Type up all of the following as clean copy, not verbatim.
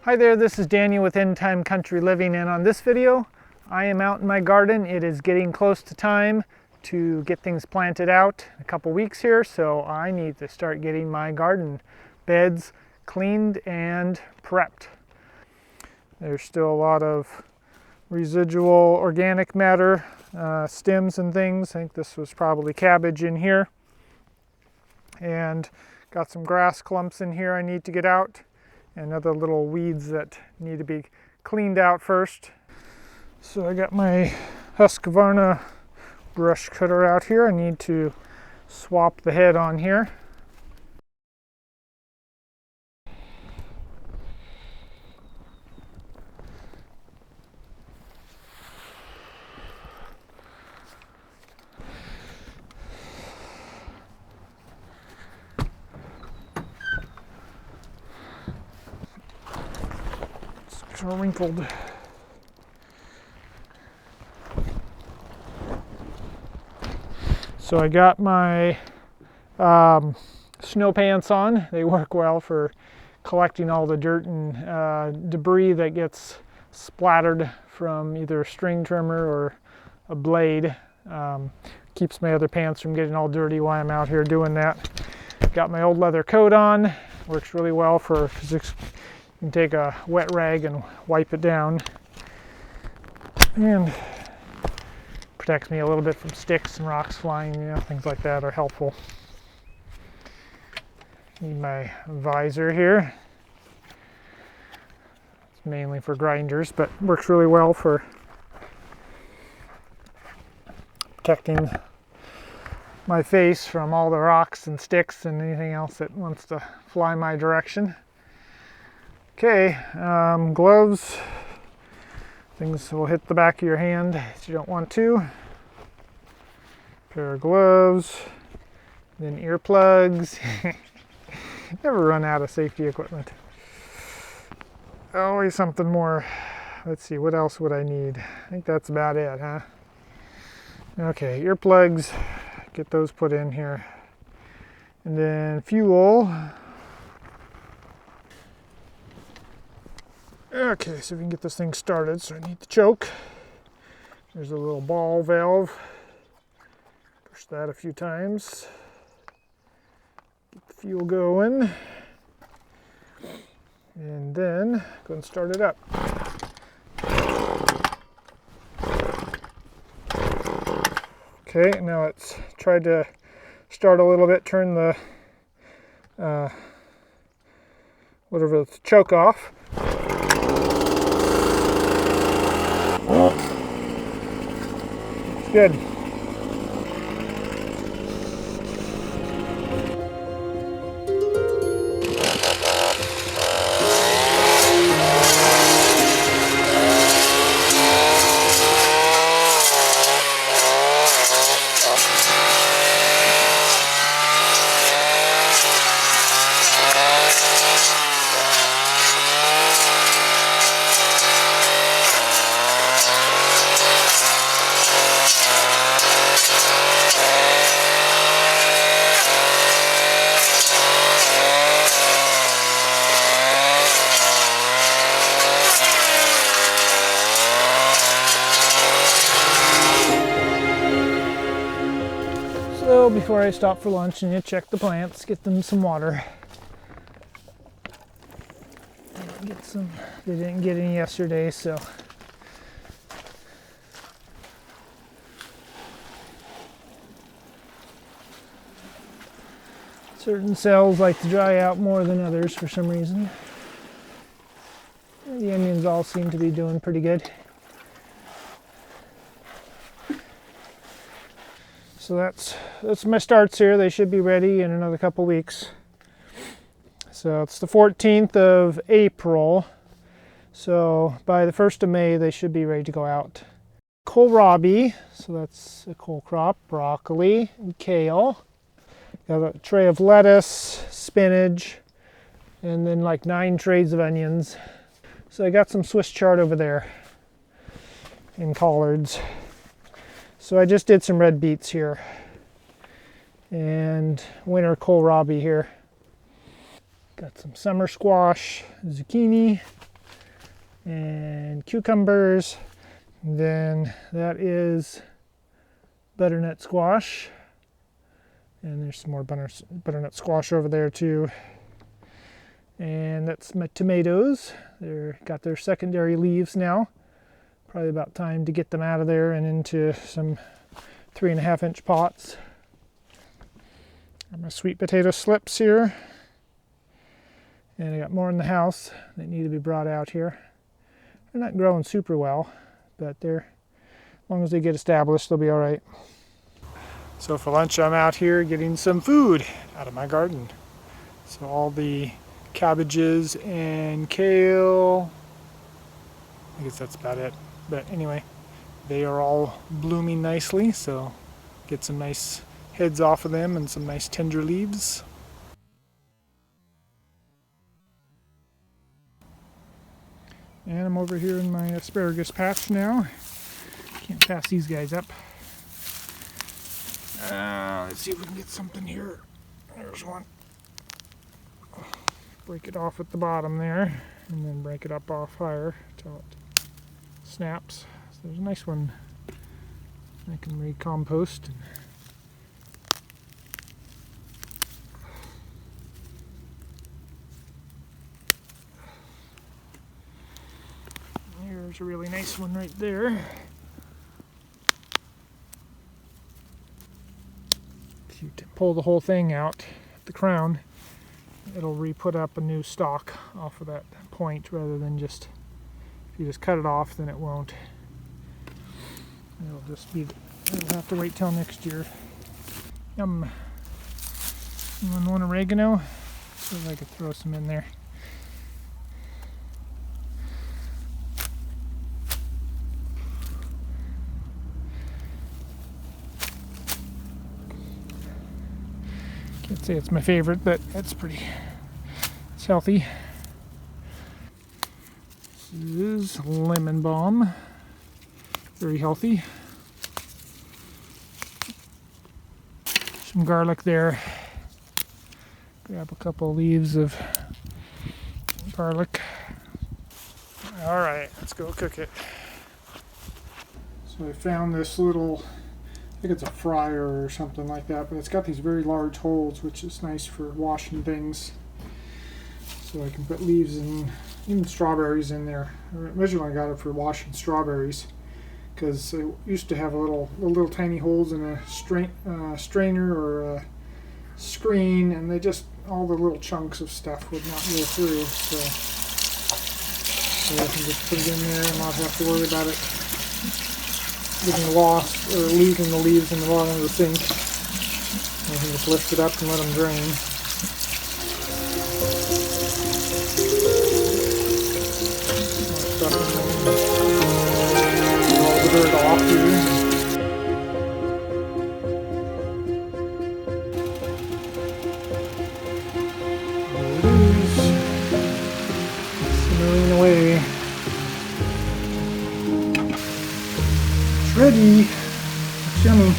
Hi there, this is Daniel with End Time Country Living, and on this video I am out in my garden. It is getting close to time to get things planted out in a couple weeks here, so I need to start getting my garden beds cleaned and prepped. There's still a lot of residual organic matter, stems and things. I think this was probably cabbage in here, and got some grass clumps in here I need to get out, and other little weeds that need to be cleaned out first. So I got my Husqvarna brush cutter out here. I need to swap the head on here. It's kind of wrinkled. So I got my snow pants on. They work well for collecting all the dirt and debris that gets splattered from either a string trimmer or a blade. Keeps my other pants from getting all dirty while I'm out here doing that. Got my old leather coat on. Works really well for physics. You can take a wet rag and wipe it down. And protects me a little bit from sticks and rocks flying, things like that are helpful. Need my visor here. It's mainly for grinders, but works really well for protecting my face from all the rocks and sticks and anything else that wants to fly my direction. Okay, gloves. Things will hit the back of your hand if you don't want to. Pair of gloves, then earplugs. Never run out of safety equipment. Always something more. Let's see, what else would I need? I think that's about it, huh? Okay, earplugs. Get those put in here. And then fuel. Okay, so we can get this thing started. So I need the choke. There's a little ball valve. Push that a few times. Get the fuel going. And then go and start it up. Okay, now it's tried to start a little bit, turn the whatever the choke off. It's good. So before I stop for lunch, and you check the plants, get them some water. Get some. They didn't get any yesterday, so. Certain cells like to dry out more than others for some reason. The onions all seem to be doing pretty good. So that's my starts here. They should be ready in another couple weeks. So it's the 14th of April. So by the 1st of May, they should be ready to go out. Kohlrabi, so that's a cole crop, broccoli, and kale. Got a tray of lettuce, spinach, and then like 9 trays of onions. So I got some Swiss chard over there and collards. So I just did some red beets here and winter kohlrabi here. Got some summer squash, zucchini, and cucumbers. Then that is butternut squash. And there's some more butternut squash over there too. And that's my tomatoes. They're got their secondary leaves now. Probably about time to get them out of there and into some 3.5-inch pots. Got my sweet potato slips here. And I got more in the house that need to be brought out here. They're not growing super well, but as long as they get established, they'll be all right. So for lunch, I'm out here getting some food out of my garden. So all the cabbages and kale, I guess that's about it. But anyway, they are all blooming nicely, so get some nice heads off of them and some nice tender leaves. And I'm over here in my asparagus patch now. Can't pass these guys up. Let's see if we can get something here. There's one. Break it off at the bottom there, and then break it up off higher until it snaps. So there's a nice one I can recompost. Here's a really nice one right there. If you pull the whole thing out, the crown, it'll re-put up a new stalk off of that point rather than just, if you just cut it off, then it won't. It'll just be, it'll have to wait till next year. Anyone want oregano? See if I could throw some in there. Can't say it's my favorite, but it's healthy. This is lemon balm, very healthy. Some garlic there. Grab a couple leaves of garlic. All right, let's go cook it. So I found this little, I think it's a fryer or something like that, but it's got these very large holes, which is nice for washing things. So I can put leaves and even strawberries in there. Originally I got it for washing strawberries because I used to have little tiny holes in a strainer or a screen, and they just, all the little chunks of stuff would not go through. So I can just put it in there and not have to worry about it getting lost or losing the leaves in the bottom of the sink. I can just lift it up and let them drain. More stuff in there. All the dirt off here. Away. It's ready. It's yummy.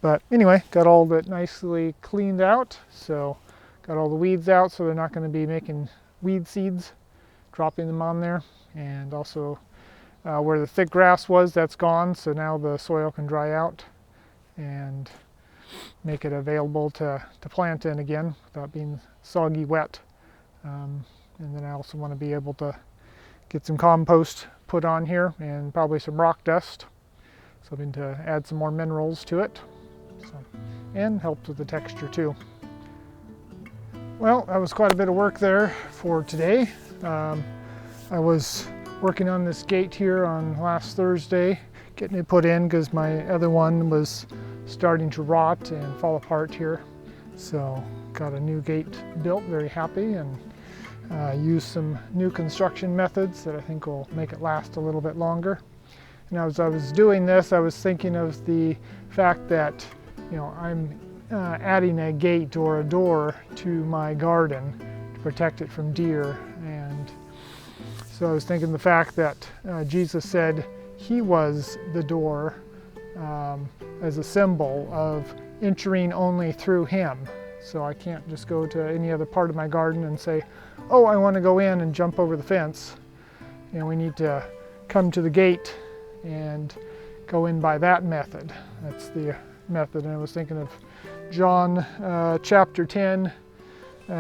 But anyway, got all that nicely cleaned out. So got all the weeds out so they're not going to be making weed seeds, dropping them on there. And also where the thick grass was, that's gone. So now the soil can dry out and make it available to plant in again without being soggy wet. And then I also want to be able to get some compost put on here and probably some rock dust. Something to add some more minerals to it. So, and helps with the texture too. Well, that was quite a bit of work there for today. I was working on this gate here on last Thursday, getting it put in because my other one was starting to rot and fall apart here. So got a new gate built, very happy, and used some new construction methods that I think will make it last a little bit longer. And as I was doing this, I was thinking of the fact that, you know, I'm adding a gate or a door to my garden to protect it from deer. And so I was thinking the fact that Jesus said he was the door as a symbol of entering only through him. So I can't just go to any other part of my garden and say, oh, I want to go in and jump over the fence. You know, we need to come to the gate and go in by that method. That's the method. And I was thinking of John chapter 10,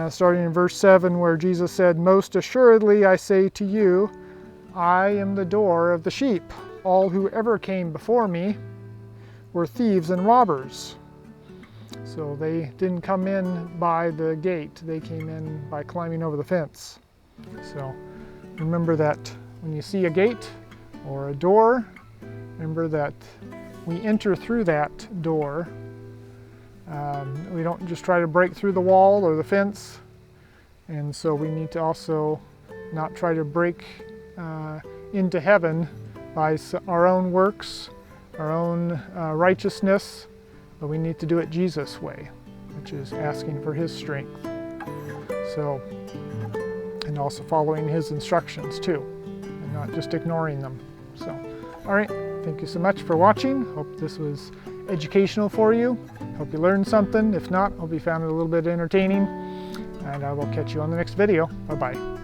starting in verse 7, where Jesus said, most assuredly I say to you, I am the door of the sheep. All who ever came before me were thieves and robbers. So they didn't come in by the gate, they came in by climbing over the fence. So remember that when you see a gate or a door, remember that we enter through that door. We don't just try to break through the wall or the fence, and so we need to also not try to break into heaven by our own works, our own righteousness, but we need to do it Jesus' way, which is asking for his strength. So, and also following his instructions too, and not just ignoring them. So, all right, thank you so much for watching. Hope this was educational for you. Hope you learned something. If not, hope you found it a little bit entertaining. And I will catch you on the next video. Bye-bye.